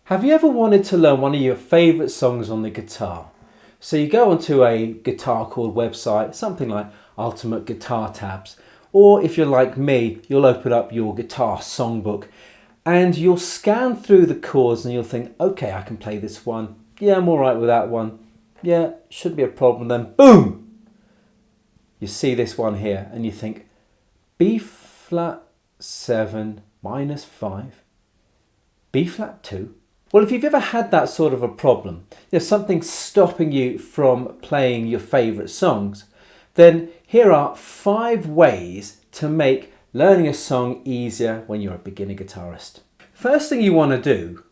Have you ever wanted to learn one of your favourite songs on the guitar? So you go onto a guitar chord website, something like Ultimate Guitar Tabs, or if you're like me, you'll open up your guitar songbook and you'll scan through the chords and you'll think, okay, I can play this one. Yeah, I'm all right with that one. Yeah, shouldn't be a problem. Then boom, you see this one here and you think B flat 7 minus 5, B flat 2. Well, if you've ever had that sort of a problem, there's something stopping you from playing your favourite songs, then here are 5 ways to make learning a song easier when you're a beginner guitarist. First thing you want to do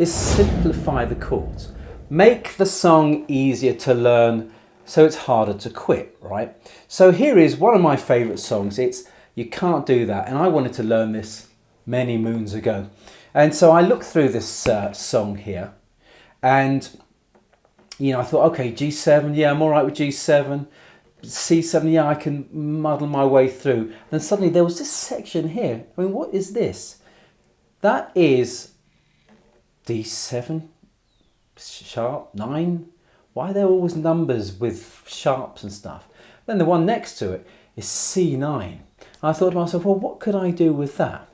is simplify the chords. Make the song easier to learn so it's harder to quit, right? So here is one of my favourite songs. It's You Can't Do That, and I wanted to learn this many moons ago. And so I looked through this song here and, I thought, okay, G7, yeah, I'm all right with G7. C7, yeah, I can muddle my way through. And then suddenly there was this section here. I mean, what is this? That is D7, sharp, 9. Why are there always numbers with sharps and stuff? Then the one next to it is C9. I thought to myself, well, what could I do with that?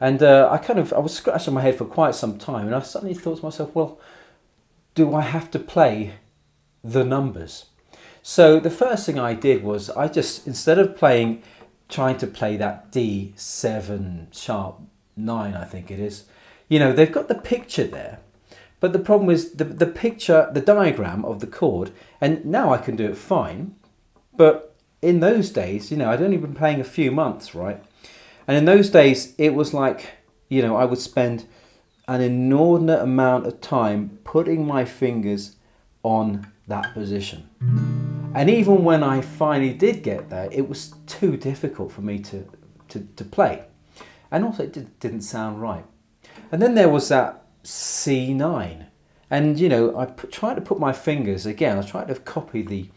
And I was scratching my head for quite some time, and I suddenly thought to myself, well, do I have to play the numbers? So the first thing I did was I just, instead of trying to play that D7 sharp 9, I think it is, they've got the picture there, but the problem is the picture, the diagram of the chord, and now I can do it fine, but in those days, I'd only been playing a few months, right? And in those days, it was like, I would spend an inordinate amount of time putting my fingers on that position. And even when I finally did get there, it was too difficult for me to play. And also it didn't sound right. And then there was that C9. And, I tried to put my fingers, again, I tried to copy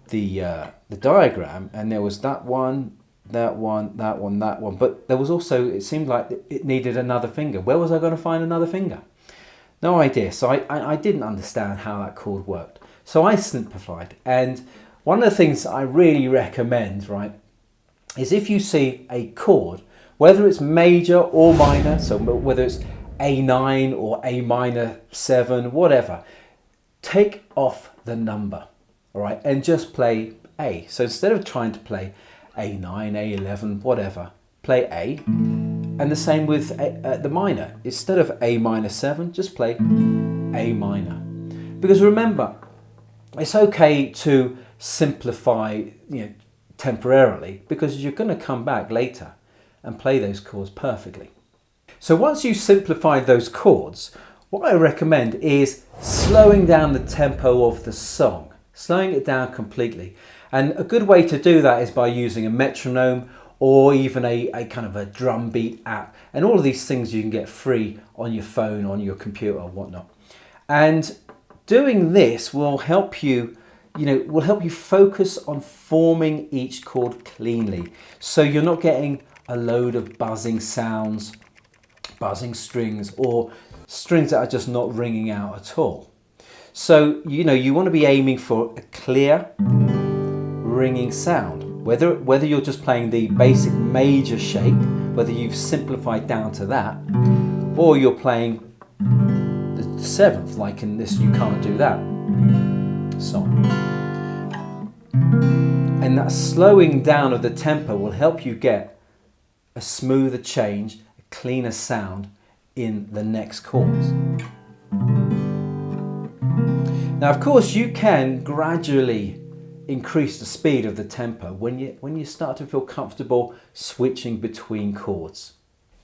the diagram, and there was that one, that one, that one, that one, but there was also, it seemed like it needed another finger. Where was I going to find another finger? No idea. So I didn't understand how that chord worked. So I simplified, and one of the things I really recommend, right, is if you see a chord, whether it's major or minor, so whether it's A9 or A minor 7, whatever, take off the number, all right, and just play A. So instead of trying to play A9, A11, whatever, play A. And the same with the minor. Instead of A minor 7, just play A minor. Because remember, it's okay to simplify, temporarily, because you're going to come back later and play those chords perfectly. So once you've simplified those chords, what I recommend is slowing down the tempo of the song, slowing it down completely. And a good way to do that is by using a metronome or even a kind of a drum beat app. And all of these things you can get free on your phone, on your computer or whatnot. And doing this will help you, focus on forming each chord cleanly. So you're not getting a load of buzzing sounds, buzzing strings, or strings that are just not ringing out at all. So, you want to be aiming for a clear, ringing sound. Whether you're just playing the basic major shape, whether you've simplified down to that, or you're playing the 7th, like in this You Can't Do That song. And that slowing down of the tempo will help you get a smoother change, a cleaner sound in the next chords. Now, of course, you can gradually increase the speed of the tempo when you start to feel comfortable switching between chords.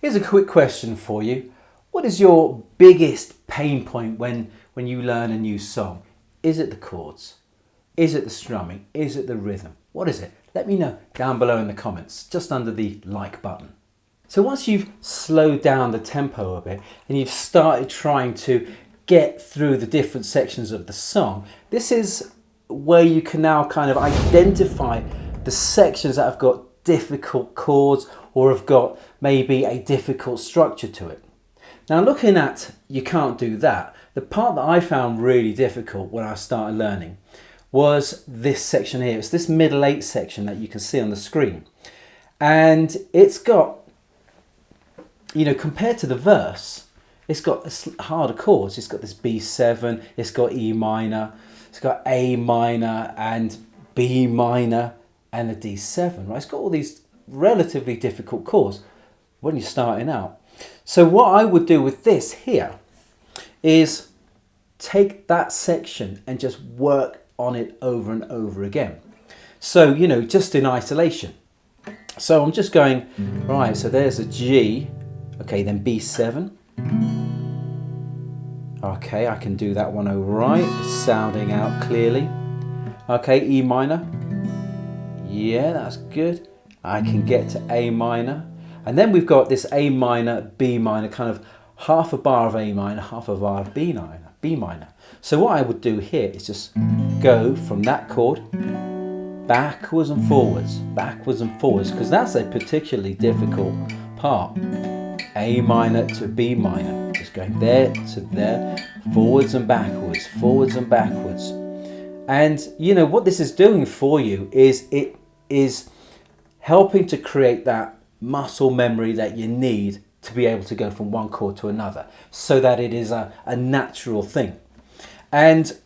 Here's a quick question for you. What is your biggest pain point when you learn a new song? Is it the chords? Is it the strumming? Is it the rhythm? What is it? Let me know down below in the comments, just under the like button. So once you've slowed down the tempo a bit and you've started trying to get through the different sections of the song, this is where you can now kind of identify the sections that have got difficult chords or have got maybe a difficult structure to it. Now looking at You Can't Do That, the part that I found really difficult when I started learning was this section here. It's this middle 8 section that you can see on the screen. And it's got, you know, compared to the verse, it's got harder chords. It's got this B7, it's got E minor, it's got A minor and B minor and a D7, right? It's got all these relatively difficult chords when you're starting out. So what I would do with this here is take that section and just work on it over and over again. So, you know, just in isolation. So I'm just going, right, so there's a G, okay, then B7. Okay, I can do that one all right, it's sounding out clearly. Okay, E minor. Yeah, that's good. I can get to A minor. And then we've got this A minor, B minor, kind of half a bar of A minor, half a bar of B minor. So what I would do here is just go from that chord backwards and forwards, because that's a particularly difficult part. A minor to B minor, just going there to there, forwards and backwards, And you know what this is doing for you is it is helping to create that muscle memory that you need to be able to go from one chord to another, so that it is a natural thing. And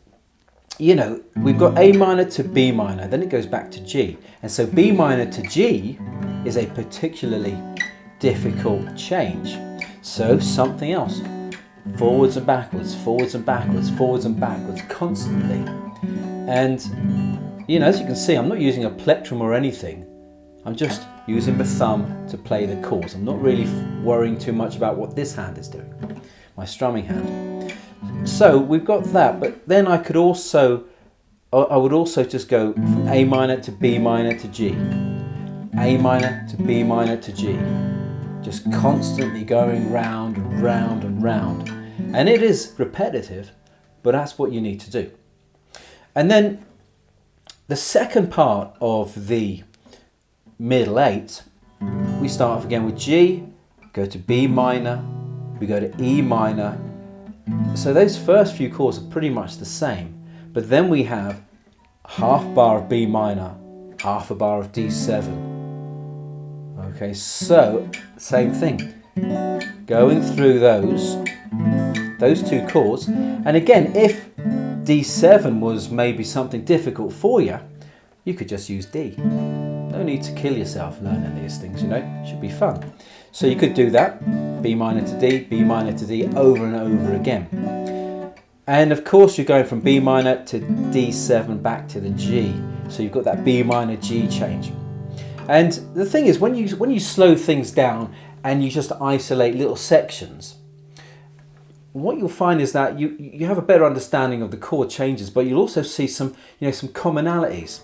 you know, we've got A minor to B minor, then it goes back to G. And so B minor to G is a particularly difficult change. So something else, forwards and backwards, constantly. And you know, as you can see, I'm not using a plectrum or anything. I'm just using the thumb to play the chords. I'm not really worrying too much about what this hand is doing, my strumming hand. So we've got that, but then I would also just go from A minor to B minor to G, A minor to B minor to G, just constantly going round and round and round. And it is repetitive, but that's what you need to do. And then the second part of the middle 8, we start off again with G, go to B minor, we go to E minor. So those first few chords are pretty much the same, but then we have half bar of B minor, half a bar of D7. Okay, so same thing, going through those two chords. And again, if D7 was maybe something difficult for you, you could just use D. No need to kill yourself learning these things, you know, it should be fun. So you could do that, B minor to D, B minor to D, over and over again. And of course you're going from B minor to D7 back to the G. So you've got that B minor G change. And the thing is, when you slow things down and you just isolate little sections, what you'll find is that you have a better understanding of the chord changes, but you'll also see some commonalities.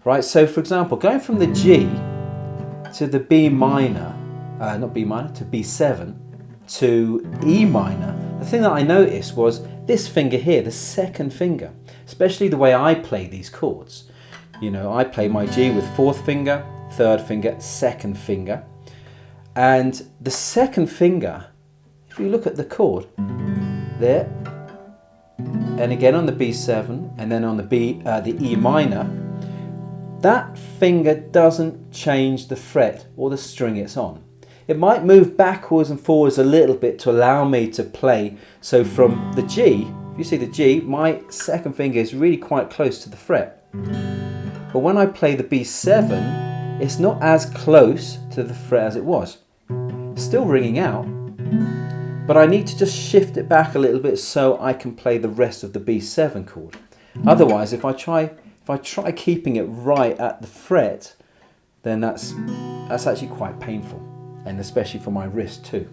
Right, so for example, going from the G to the B minor, not B minor, to B7 to E minor, the thing that I noticed was this finger here, the second finger, especially the way I play these chords. You know, I play my G with fourth finger, third finger, second finger. And the second finger, if you look at the chord, there, and again on the B7, and then on the E minor, that finger doesn't change the fret or the string it's on. It might move backwards and forwards a little bit to allow me to play. So from the G, if you see the G, my second finger is really quite close to the fret. But when I play the B7, it's not as close to the fret as it was. It's still ringing out, but I need to just shift it back a little bit so I can play the rest of the B7 chord. Otherwise, if I try keeping it right at the fret, then that's actually quite painful, and especially for my wrist too.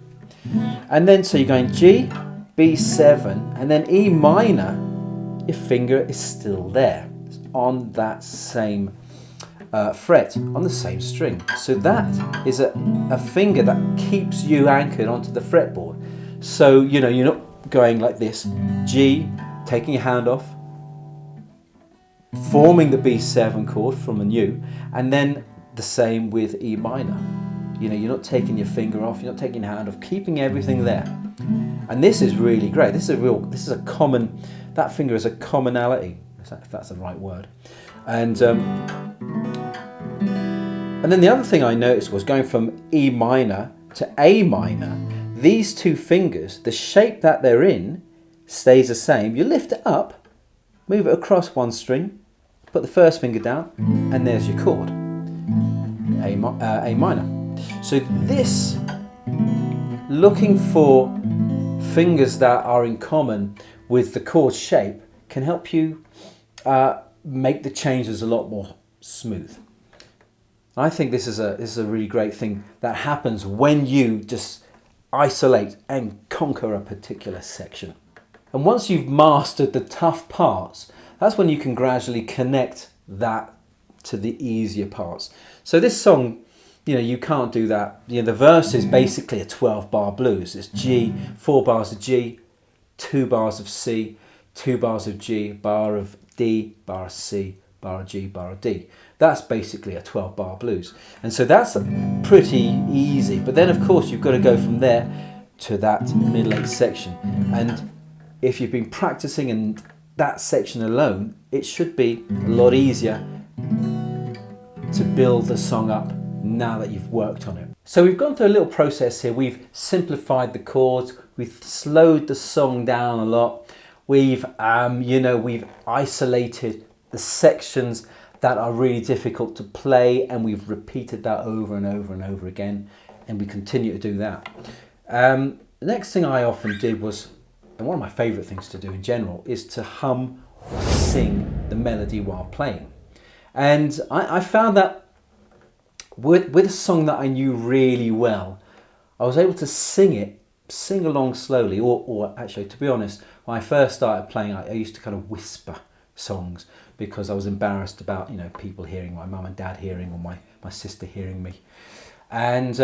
And then so you're going G, B7, and then E minor, your finger is still there. It's on that same fret, on the same string. So that is a finger that keeps you anchored onto the fretboard. So, you know, you're not going like this, G, taking your hand off, forming the B7 chord from a new, and then the same with E minor. You know, you're not taking your finger off, you're not taking your hand off, keeping everything there. And this is really great. This is a common, that finger is a commonality, if that's the right word. And then the other thing I noticed was going from E minor to A minor, these two fingers, the shape that they're in stays the same. You lift it up, move it across one string, put the first finger down, and there's your chord, A minor. So this, looking for fingers that are in common with the chord shape, can help you make the changes a lot more smooth. I think this is a really great thing that happens when you just isolate and conquer a particular section. And once you've mastered the tough parts, that's when you can gradually connect that to the easier parts. So this song, you can't do that. The verse is basically a 12-bar blues. It's G, 4 bars of G, 2 bars of C, 2 bars of G, bar of D, bar of C, bar of G, bar of D. That's basically a 12-bar blues. And so that's pretty easy. But then, of course, you've got to go from there to that middle 8 section. And if you've been practicing in that section alone, it should be a lot easier to build the song up now that you've worked on it. So we've gone through a little process here. We've simplified the chords. We've slowed the song down a lot. We've isolated the sections that are really difficult to play, and we've repeated that over and over and over again, and we continue to do that. The next thing I often did was, and one of my favourite things to do in general, is to hum or sing the melody while playing. And I found that with a song that I knew really well, I was able to sing along slowly, or actually, to be honest, when I first started playing, I used to kind of whisper songs because I was embarrassed about people hearing, my mum and dad hearing, or my sister hearing me. And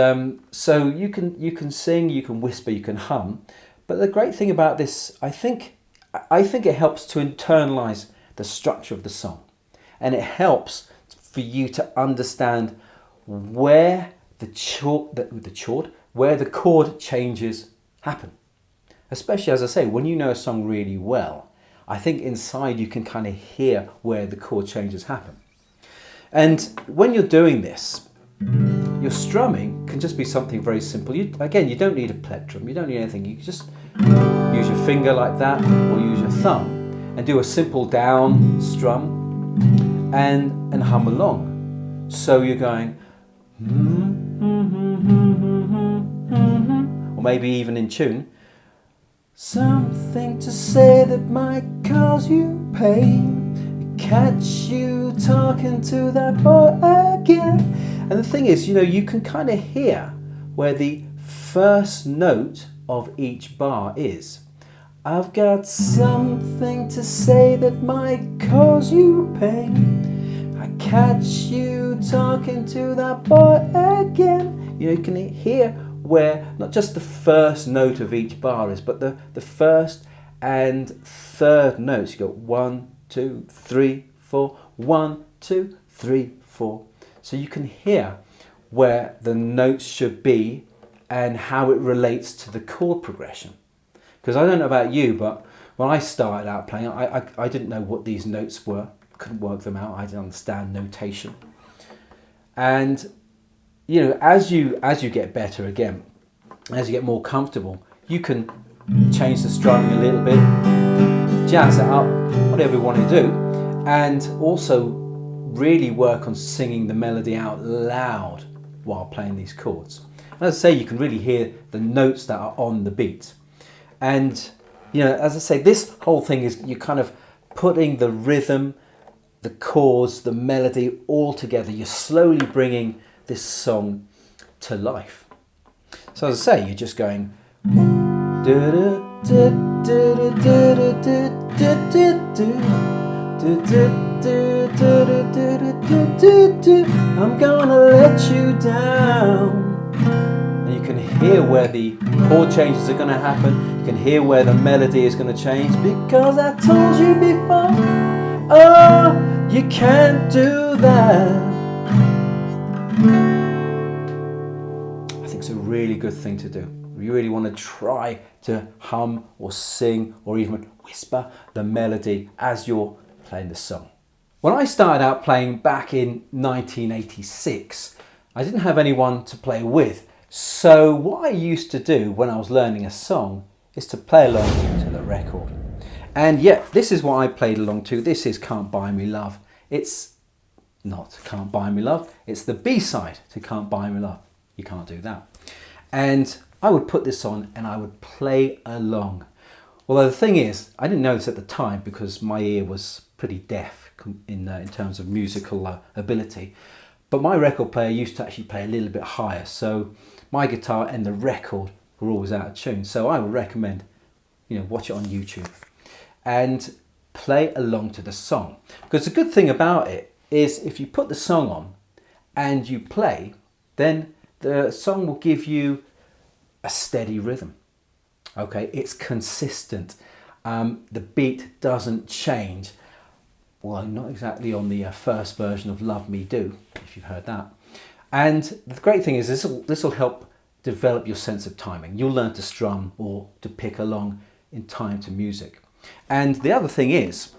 so you can sing, you can whisper, you can hum. But the great thing about this, I think it helps to internalize the structure of the song, and it helps for you to understand where the chord changes happen. Especially, as I say, when you know a song really well, I think inside you can kind of hear where the chord changes happen. And when you're doing this, your strumming can just be something very simple. You don't need a plectrum, you don't need anything. You can just use your finger like that, or use your thumb, and do a simple down strum and hum along. So you're going, or maybe even in tune, something to say that might cause you pain, catch you talking to that boy again. And the thing is, you can kind of hear where the first note of each bar is. I've got something to say that might cause you pain, I catch you talking to that boy again. You can hear where not just the first note of each bar is, but the first and third notes. You got 1, 2, 3, 4, 1, 2, 3, 4. So you can hear where the notes should be and how it relates to the chord progression. Because I don't know about you, but when I started out playing, I didn't know what these notes were. Couldn't work them out. I didn't understand notation. And as you get better again, as you get more comfortable, you can change the strumming a little bit, jazz it up, whatever you want to do, and also really work on singing the melody out loud while playing these chords. And as I say, you can really hear the notes that are on the beat. And as I say, this whole thing is you're kind of putting the rhythm, the chords, the melody all together. You're slowly bringing this song to life. So as I say, you're just going, I'm gonna let you down. And you can hear where the chord changes are going to happen. You can hear where the melody is going to change, because I told you before, oh, you can't do that. I think it's a really good thing to do. You really want to try to hum or sing or even whisper the melody as you're playing the song. When I started out playing back in 1986, I didn't have anyone to play with. So what I used to do when I was learning a song is to play along to the record. And yeah, this is what I played along to. This is Can't Buy Me Love. It's not Can't Buy Me Love. It's the B-side to Can't Buy Me Love. You can't do that. And I would put this on and I would play along. Although the thing is, I didn't know this at the time because my ear was pretty deaf in terms of musical ability. But my record player used to actually play a little bit higher. So my guitar and the record were always out of tune. So I would recommend, watch it on YouTube and play along to the song. Because the good thing about it is if you put the song on and you play, then the song will give you a steady rhythm. Okay, it's consistent. The beat doesn't change. Well, not exactly on the first version of Love Me Do, if you've heard that. And the great thing is this will help develop your sense of timing. You'll learn to strum or to pick along in time to music. And the other thing is,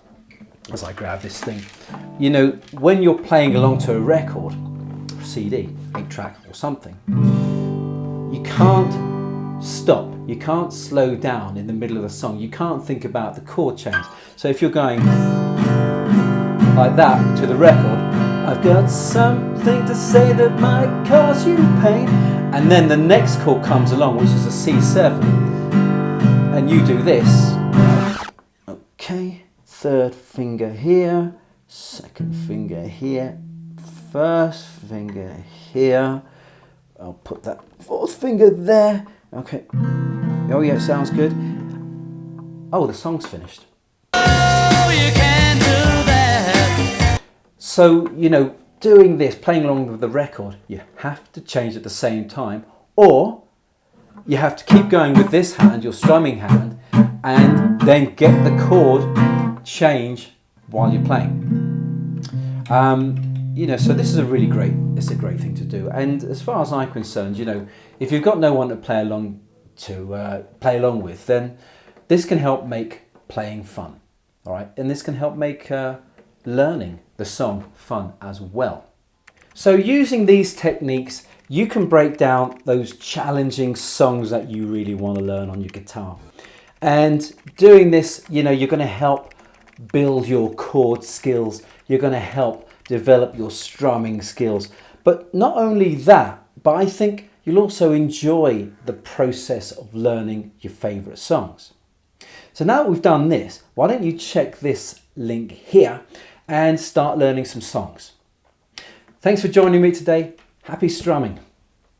as I grab this thing, when you're playing along to a record, CD, 8-track or something, you can't stop, you can't slow down in the middle of the song, you can't think about the chord change. So if you're going like that to the record, I've got something to say that might cause you pain, and then the next chord comes along, which is a C7, and you do this. Okay, third finger here, second finger here, first finger here. I'll put that fourth finger there. Okay. Oh yeah, sounds good. Oh, the song's finished. Oh, you can do that. So, doing this, playing along with the record, you have to change at the same time, or you have to keep going with this hand, your strumming hand, and then get the chord change while you're playing. So this is a great thing to do. And as far as I'm concerned, if you've got no one to play along with, then this can help make playing fun. All right, and this can help make learning the song fun as well. So using these techniques, you can break down those challenging songs that you really want to learn on your guitar. And doing this, you're going to help build your chord skills. You're going to help develop your strumming skills. But not only that, but I think you'll also enjoy the process of learning your favourite songs. So now that we've done this, why don't you check this link here and start learning some songs. Thanks for joining me today. Happy strumming.